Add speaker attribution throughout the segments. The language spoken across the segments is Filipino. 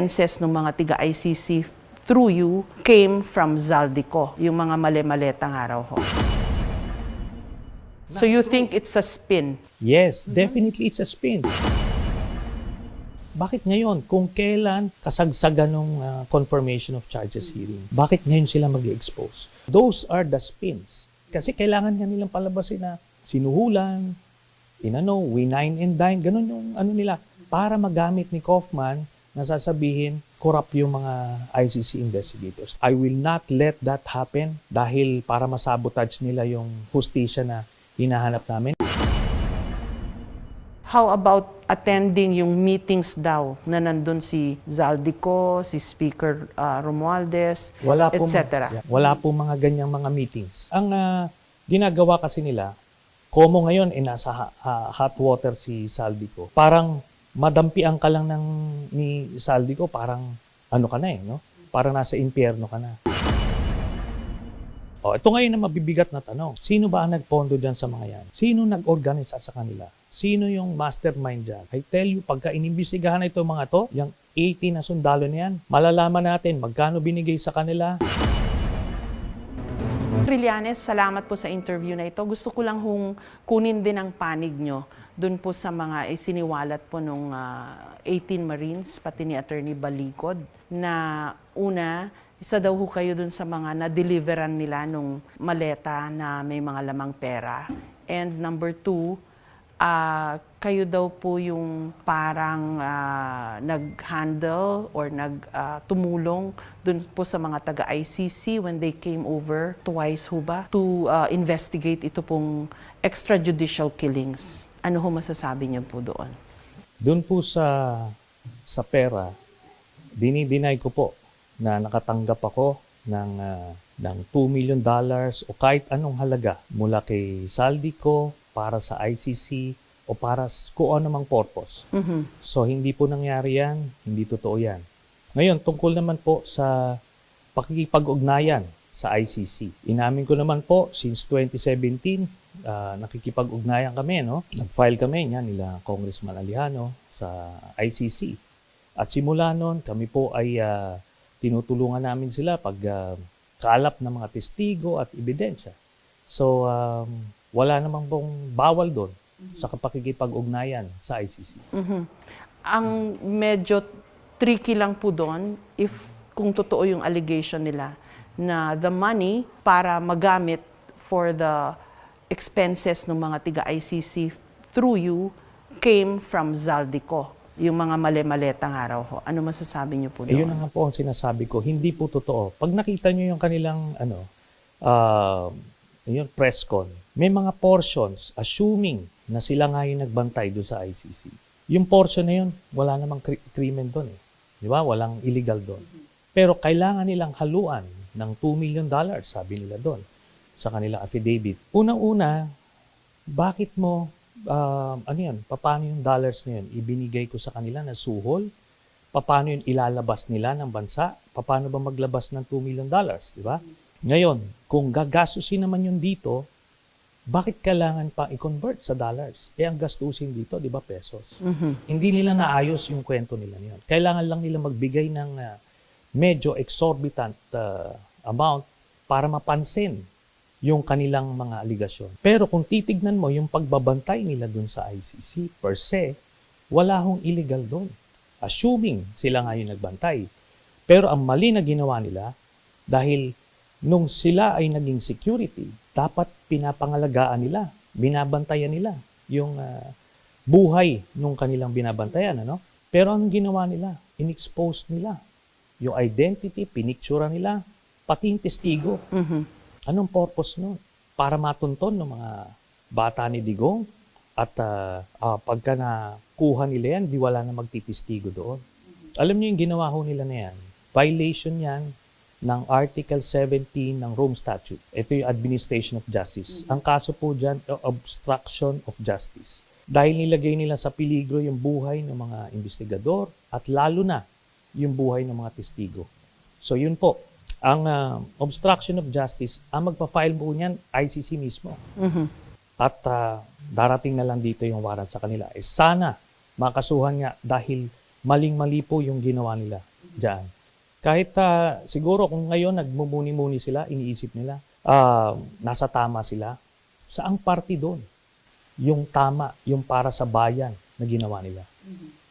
Speaker 1: expenses ng mga tiga-ICC through you came from Zaldico, yung mga mali-maletang araw ho. So you think it's a spin?
Speaker 2: Yes, definitely it's a spin. Bakit ngayon? Kung kailan kasagsagan ng confirmation of charges hearing, bakit ngayon sila mag-expose? Those are the spins. Kasi kailangan nga nilang palabasin na sinuhulan, winine and dine, ganun yung nila. Para magamit ni Kaufman na sasabihin, corrupt yung mga ICC investigators. I will not let that happen dahil para masabotage nila yung hustisya na hinahanap namin.
Speaker 1: How about attending yung meetings daw na nandun si Zaldico, si Speaker Romualdez, etc.?
Speaker 2: Wala po mga ganyang mga meetings. Ang ginagawa kasi nila, komo ngayon nasa hot water si Zaldico. Parang madampian ka lang ni Zaldico, parang ka na no? Parang nasa impyerno ka na. Ito ngayon na mabibigat na tanong. Sino ba ang nagpondo dyan sa mga yan? Sino nag-organisa sa kanila? Sino yung mastermind dyan? I tell you, pagka inimbestigahan na itong mga to, yung 80 na sundalo niyan, malalaman natin magkano binigay sa kanila.
Speaker 1: Trillanes, salamat po sa interview na ito. Gusto ko lang kunin din ang panig nyo dun po sa mga isiniwalat po nung 18 Marines, pati ni Attorney Balikod, na una, isa daw ho kayo dun sa mga na-deliveran nila nung maleta na may mga lamang pera. And number 2, kayo daw po yung parang nag-handle or tumulong dun po sa mga taga-ICC when they came over twice ho ba to investigate ito pong extrajudicial killings. Ano ho masasabi niyo po doon?
Speaker 2: Doon po sa pera, dinideny ko po na nakatanggap ako ng $2 million o kahit anong halaga mula kay Zaldico para sa ICC o para kung anumang purpose.
Speaker 1: Mm-hmm.
Speaker 2: So hindi po nangyari yan, hindi totoo yan. Ngayon, tungkol naman po sa pakikipag-ugnayan sa ICC. Inamin ko naman po, since 2017, nakikipag-ugnayan kami, no? Nag-file kami nila Congressman Alejano sa ICC. At simula noon, kami po ay tinutulungan namin sila pag kalap ng mga testigo at ebidensya. So, wala namang pong bawal doon sa pakikipag-ugnayan sa ICC.
Speaker 1: Mm-hmm. Ang medyo tricky lang po doon, kung totoo yung allegation nila, na the money para magamit for the expenses ng mga tiga-ICC through you came from Zaldico, yung mga mali-maletang araw ho. Ano masasabi niyo po doon?
Speaker 2: Yun na nga po ang sinasabi ko, hindi po totoo. Pag nakita niyo yung kanilang press con, may mga portions, assuming na sila nga yung nagbantay doon sa ICC. Yung portion na yun, wala namang krimen doon eh. Di ba? Walang illegal doon. Pero kailangan nilang haluan ng $2 million, sabi nila doon, sa kanilang affidavit. Unang-una, bakit mo, paano yung dollars na yun? Ibinigay ko sa kanila na suhol? Paano yun ilalabas nila ng bansa? Paano ba maglabas ng $2 million? Di ba? Ngayon, kung gagastusin naman yun dito, bakit kailangan pa i-convert sa dollars? Ang gastusin dito, di ba, pesos?
Speaker 1: Mm-hmm.
Speaker 2: Hindi nila naayos yung kwento nila niyan. Kailangan lang nila magbigay ng medyo exorbitant amount para mapansin yung kanilang mga aligasyon. Pero kung titignan mo yung pagbabantay nila dun sa ICC, per se, wala hong illegal dun. Assuming sila nga yung nagbantay. Pero ang mali na ginawa nila, dahil nung sila ay naging security, dapat pinapangalagaan nila, binabantayan nila yung buhay nung kanilang binabantayan. Pero ang ginawa nila, in-expose nila yung identity, pinictura nila, pati yung testigo.
Speaker 1: Mm-hmm.
Speaker 2: Anong purpose nun? Para matunton ng mga bata ni Digong at pagka nakuha nila yan, di wala na magtitistigo doon. Alam niyo yung ginawa ho nila na yan, violation yan ng Article 17 ng Rome Statute. Ito yung Administration of Justice. Ang kaso po dyan, obstruction of justice. Dahil nilagay nila sa peligro yung buhay ng mga investigador at lalo na yung buhay ng mga testigo. So yun po, ang obstruction of justice, ang magpa-file po niyan, ICC mismo.
Speaker 1: Mm-hmm.
Speaker 2: At darating na lang dito yung warrant sa kanila. Sana makasuhan nga dahil maling-mali po yung ginawa nila. dyan. Kahit siguro kung ngayon nagmumuni-muni sila, iniisip nila, nasa tama sila. Saang party doon? Yung tama, yung para sa bayan na ginawa nila.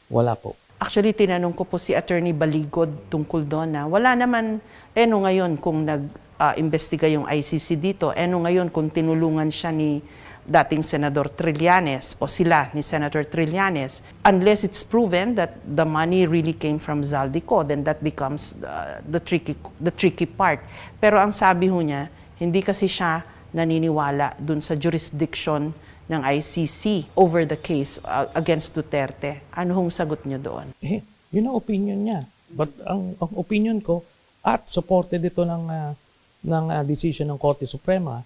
Speaker 2: Wala po.
Speaker 1: Actually, tinanong ko po si Attorney Baligod tungkol doon na wala naman, ngayon kung nag-imbestiga yung ICC dito, ngayon kung tinulungan siya ni dating Senador Trillanes o sila ni Senator Trillanes, unless it's proven that the money really came from Zaldico, then that becomes the tricky part. Pero ang sabi ho niya, hindi kasi siya naniniwala dun sa jurisdiction ng ICC over the case against Duterte. Ano hong sagot niyo doon?
Speaker 2: Yun ang opinion niya. But ang opinion ko, at supported ito ng decision ng Korte Suprema,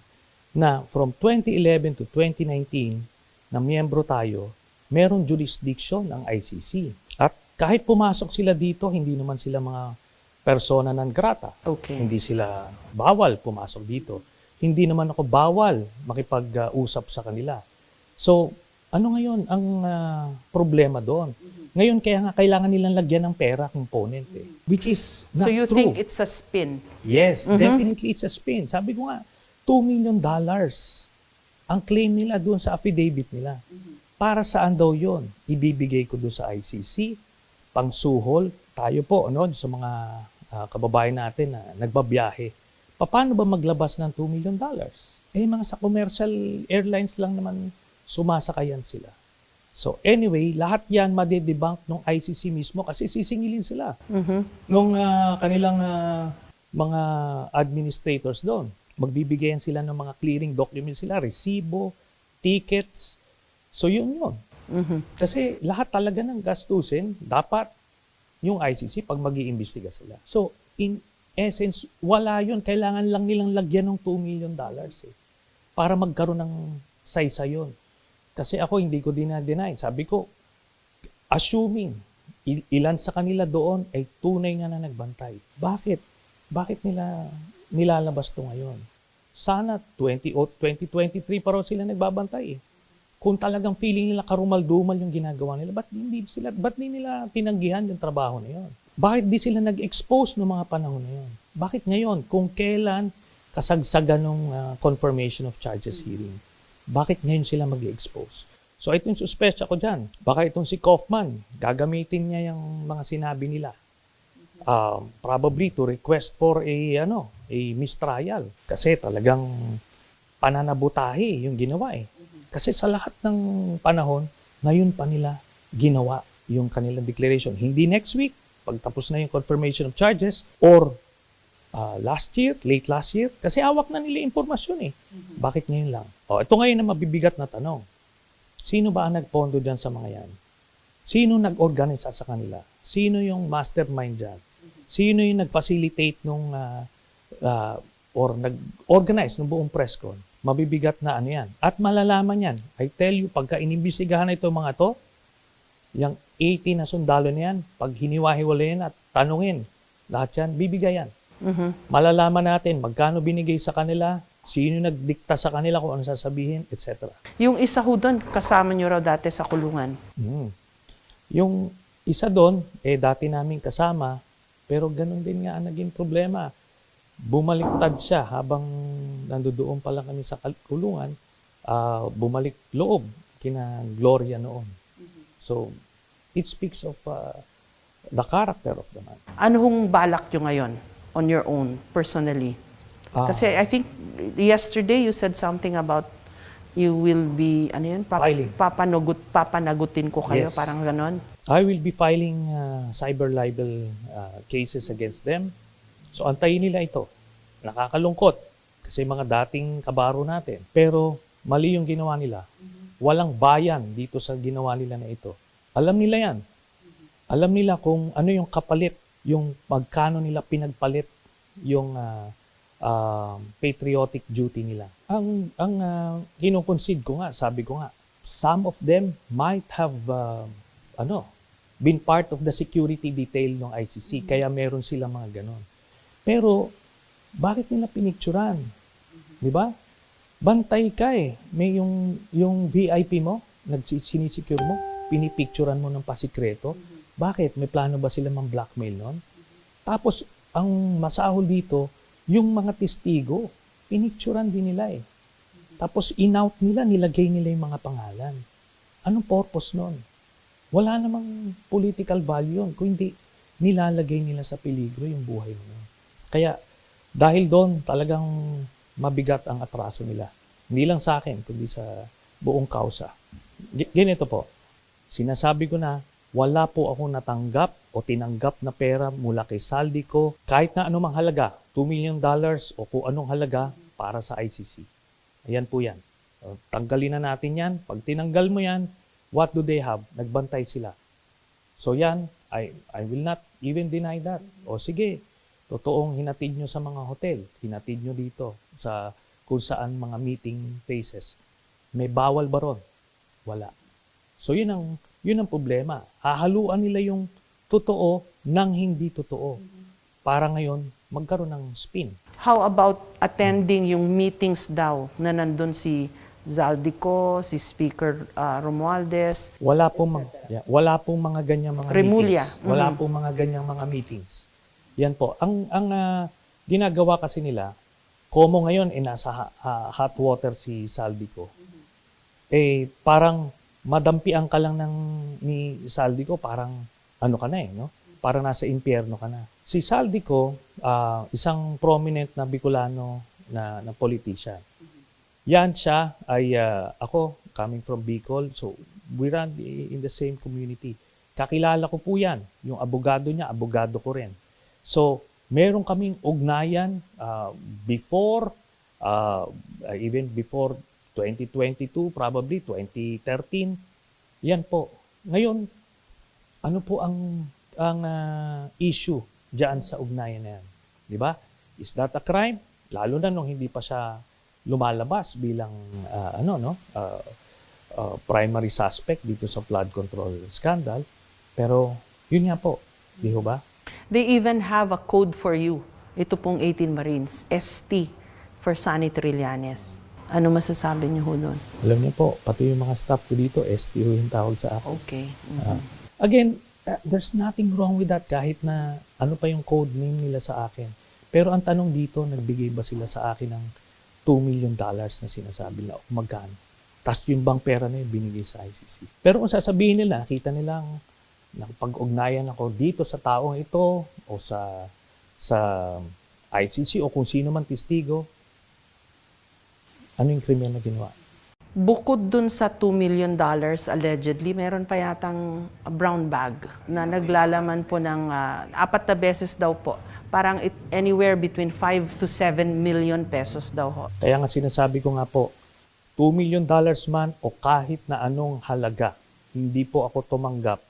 Speaker 2: na from 2011 to 2019, na miyembro tayo, merong jurisdiction ang ICC. At kahit pumasok sila dito, hindi naman sila mga persona non grata.
Speaker 1: Okay.
Speaker 2: Hindi sila bawal pumasok dito. Hindi naman ako bawal makipag-usap sa kanila. So, ano ngayon ang problema doon? Ngayon, kaya nga kailangan nilang lagyan ng pera component. Which is not
Speaker 1: So you
Speaker 2: true.
Speaker 1: think it's a spin?
Speaker 2: Yes, definitely it's a spin. Sabi ko nga, $2 million ang claim nila doon sa affidavit nila. Para saan daw yon? Ibibigay ko doon sa ICC, pangsuhol. Tayo po, sa mga kababayan natin na nagbabiyahe. Paano ba maglabas ng $2 million? Mga sa commercial airlines lang naman sumasakayan sila. So anyway, lahat yan madedebunk ng ICC mismo kasi sisingilin sila. Nung kanilang mga administrators doon. Magbibigayan sila ng mga clearing documents sila, resibo, tickets. So yun. Kasi lahat talaga ng gastusin, dapat yung ICC pag mag-iimbestiga sila. So in essence, wala yun. Kailangan lang nilang lagyan ng $2 million para magkaroon ng saysa yun. Kasi ako hindi ko dinadeny. Sabi ko, assuming ilan sa kanila doon ay tunay nga na nagbantay. Bakit? Bakit nila nilalabas to ngayon? Sana 2023 pa raw sila nagbabantay. Kung talagang feeling nila karumal-dumal yung ginagawa nila, ba't hindi nila tinanggihan yung trabaho na yun? Bakit di sila nag-expose noong mga panahon na yun? Bakit ngayon? Kung kailan kasagsagan ng confirmation of charges hearing, bakit ngayon sila mag-expose? So ito yung suspect ko dyan. Baka itong si Kaufman, gagamitin niya yung mga sinabi nila. Probably to request for a mistrial. Kasi talagang pananabutahe yung ginawa Kasi sa lahat ng panahon, ngayon pa nila ginawa yung kanilang declaration. Hindi next week, pagtapos na yung confirmation of charges, or late last year, kasi awak na nila impormasyon Bakit ngayon lang? Ito ngayon na mabibigat na tanong. Sino ba ang nagpondo dyan sa mga yan? Sino nag-organize sa kanila? Sino yung mastermind dyan? Sino yung nag-facilitate or nag-organize ng buong press con? Mabibigat na yan. At malalaman yan. I tell you, pagka inimbestigahan na ito mga to, yung 80 na sundalo na yan, pag hiniwa-hiwalayin at tanungin, lahat yan, bibigayan. Malalaman natin magkano binigay sa kanila, sino nagdikta sa kanila kung ano sasabihin, etc.
Speaker 1: Yung isa ho doon, kasama nyo raw dati sa kulungan.
Speaker 2: Yung isa doon, dati naming kasama, pero ganun din nga ang naging problema. Bumaliktad siya habang nandoon pa lang kami sa kulungan, bumalik loob kina Gloria noon. So, it speaks of the character of the man.
Speaker 1: Ano hong balak nyo ngayon on your own, personally? Kasi I think yesterday you said something about you will be,
Speaker 2: Filing.
Speaker 1: papanagutin ko kayo,
Speaker 2: Yes.
Speaker 1: parang ganon.
Speaker 2: I will be filing cyber libel cases against them. So antayin nila ito. Nakakalungkot kasi mga dating kabaro natin. Pero mali yung ginawa nila. Walang bayan dito sa ginawa nila na ito. Alam nila yan. Alam nila kung ano yung kapalit, yung magkano nila pinagpalit yung patriotic duty nila. Ang kinukonsid ko nga, sabi ko nga, some of them might have been part of the security detail ng ICC, kaya meron silang mga ganon. Pero, bakit nila pinicturan? Di ba? Bantay ka May yung VIP mo, sinisecure mo, pinipicturan mo ng pasikreto. Bakit? May plano ba sila mang blackmail nun? Tapos, ang masahol dito, yung mga testigo, pinicturan din nila eh. Tapos, in-out nila, nilagay nila yung mga pangalan. Anong purpose nun? Wala namang political value yun, kung hindi nilalagay nila sa peligro yung buhay mo. Kaya, dahil doon, talagang mabigat ang atraso nila. Hindi lang sa akin, kundi sa buong kausa. Ganito po, sinasabi ko na, wala po ako natanggap o tinanggap na pera mula kay Saldico, kahit na anumang halaga, $2 million o kung anong halaga para sa ICC. Ayan po yan. Tanggalin na natin yan. Pag tinanggal mo yan, what do they have? Nagbantay sila. So yan, I will not even deny that. O sige, totoong hinatid nyo sa mga hotel, hinatid nyo dito sa kung saan mga meeting places. May bawal ba ron? Wala. So yun ang problema. Hahaluan nila yung totoo ng hindi totoo. Para ngayon, magkaroon ng spin.
Speaker 1: How about attending yung meetings daw na nandun si Zaldico, si Speaker Romualdez?
Speaker 2: Wala pong mga ganyang mga
Speaker 1: Remulla.
Speaker 2: meetings. Wala pong mga ganyang mga meetings. Yan po. Ang ginagawa kasi nila, komo ngayon nasa hot water si Saldico. Parang madampian ka lang ni Saldico, parang ano ka na no? Parang nasa impyerno ka na. Si Saldico, isang prominent na Bicolano na politician. Yan siya ay ako, coming from Bicol, so we run in the same community. Kakilala ko po yan. Yung abogado niya, abogado ko rin. So, meron kaming ugnayan even before 2022, probably 2013. Yan po. Ngayon, ano po ang issue diyan sa ugnayan na yan? Di ba? Is that a crime? Lalo na nung hindi pa siya lumalabas bilang primary suspect dito sa flood control scandal. Pero yun nga po, di ho ba?
Speaker 1: They even have a code for you. Ito pong 18 Marines, ST for Sunny Trillanes. Ano masasabi niyo ho nun?
Speaker 2: Alam niyo po, pati yung mga staff ko dito, STO yung tawag sa akin.
Speaker 1: Okay.
Speaker 2: Again, there's nothing wrong with that kahit na ano pa yung code name nila sa akin. Pero ang tanong dito, nagbigay ba sila sa akin ng $2 million na sinasabi nila o magkano? Tapos yung bang pera na yun binigay sa ICC. Pero kung sasabihin nila, nakita nilang nakapag-ugnayan ako dito sa taong ito o sa ICC o kung sino man testigo, ano yung krimen na ginawa?
Speaker 1: Bukod dun sa $2 million allegedly, meron pa yatang brown bag na naglalaman po ng 4 na beses daw po. Parang anywhere between 5 to 7 million pesos daw ho.
Speaker 2: Kaya nga sinasabi ko nga po, $2 million man o kahit na anong halaga, hindi po ako tumanggap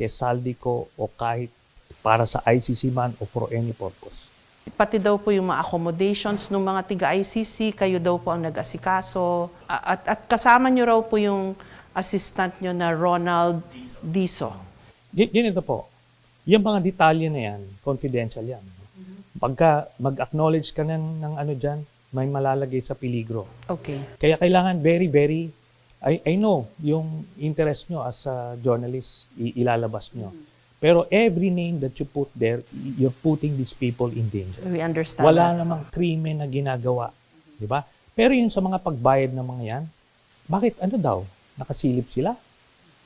Speaker 2: kay Saldico o kahit para sa ICC man o for any purpose.
Speaker 1: Pati daw po yung mga accommodations ng mga tiga-ICC, kayo daw po ang nag-asikaso. At kasama nyo raw po yung assistant nyo na Ronald Diso.
Speaker 2: Ganito po, yung mga detalye na yan, confidential yan. Pagka mag-acknowledge ka ng ano dyan, may malalagay sa peligro.
Speaker 1: Okay.
Speaker 2: Kaya kailangan very, I know yung interest nyo as a journalist, ilalabas nyo. Pero every name that you put there, you're putting these people in danger.
Speaker 1: We understand
Speaker 2: Wala
Speaker 1: that.
Speaker 2: namang krimen na ginagawa. Di ba? Pero yung sa mga pagbayad ng mga yan, bakit ano daw? Nakasilip sila?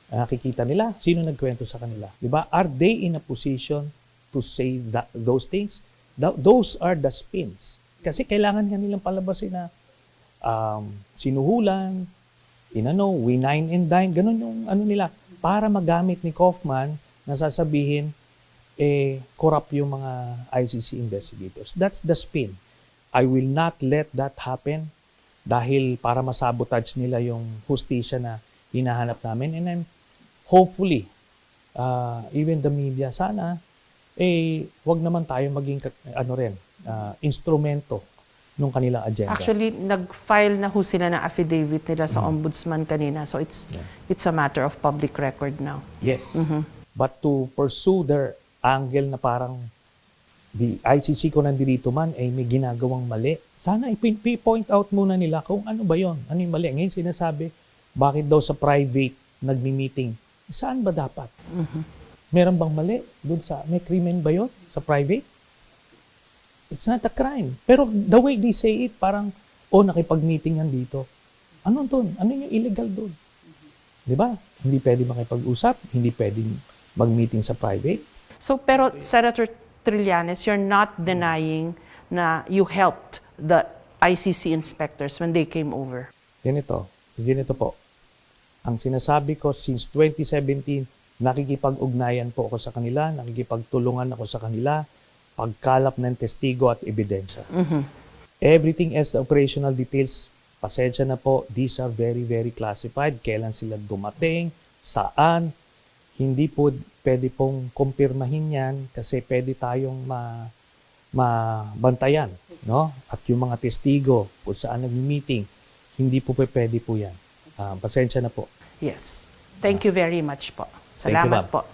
Speaker 2: Nakikita nila? Sino nagkwento sa kanila? Di ba? Are they in a position to say those things? Those are the spins. Kasi kailangan nga nilang palabasin na sinuhulan, winine and dine, ganun yung ano nila. Para magamit ni Kaufman na sasabihin, corrupt yung mga ICC investigators. That's the spin. I will not let that happen dahil para masabotage nila yung hustisya na hinahanap namin. And then, hopefully, even the media, sana, wag naman tayo maging instrumento ng kanilang agenda.
Speaker 1: Actually, nag-file na ho sila ng affidavit nila sa ombudsman kanina. So it's a matter of public record now.
Speaker 2: Yes. But to pursue their angle na parang the ICC ko nandito man ay may ginagawang mali. Sana i-point out muna nila kung ano ba yon, ano yung mali. Ngayon sinasabi, bakit daw sa private nagmi-meeting? Saan ba dapat? Meron bang mali? Doon sa, may krimen ba yon sa private? It's not a crime. Pero the way they say it, parang, nakipag-meeting yan dito. Ano doon? Ano yung illegal doon? Di ba? Hindi pwede makipag-usap, hindi pwede mag-meeting sa private.
Speaker 1: So, pero Senator Trillanes, you're not denying na you helped the ICC inspectors when they came over.
Speaker 2: Ganito po. Ang sinasabi ko, since 2017, nakikipag-ugnayan po ako sa kanila, nakikipagtulungan ako sa kanila, pagkalap ng testigo at ebidensya. Everything else, the operational details, pasensya na po, these are very, very classified. Kailan sila dumating, saan, hindi po pwede pong kumpirmahin yan kasi pwede tayong mabantayan. No? At yung mga testigo kung saan nag-meeting, hindi po pwede po yan. Pasensya na po.
Speaker 1: Yes. Thank you very much po.
Speaker 2: Thank you,
Speaker 1: Salamat
Speaker 2: ma'am.
Speaker 1: po.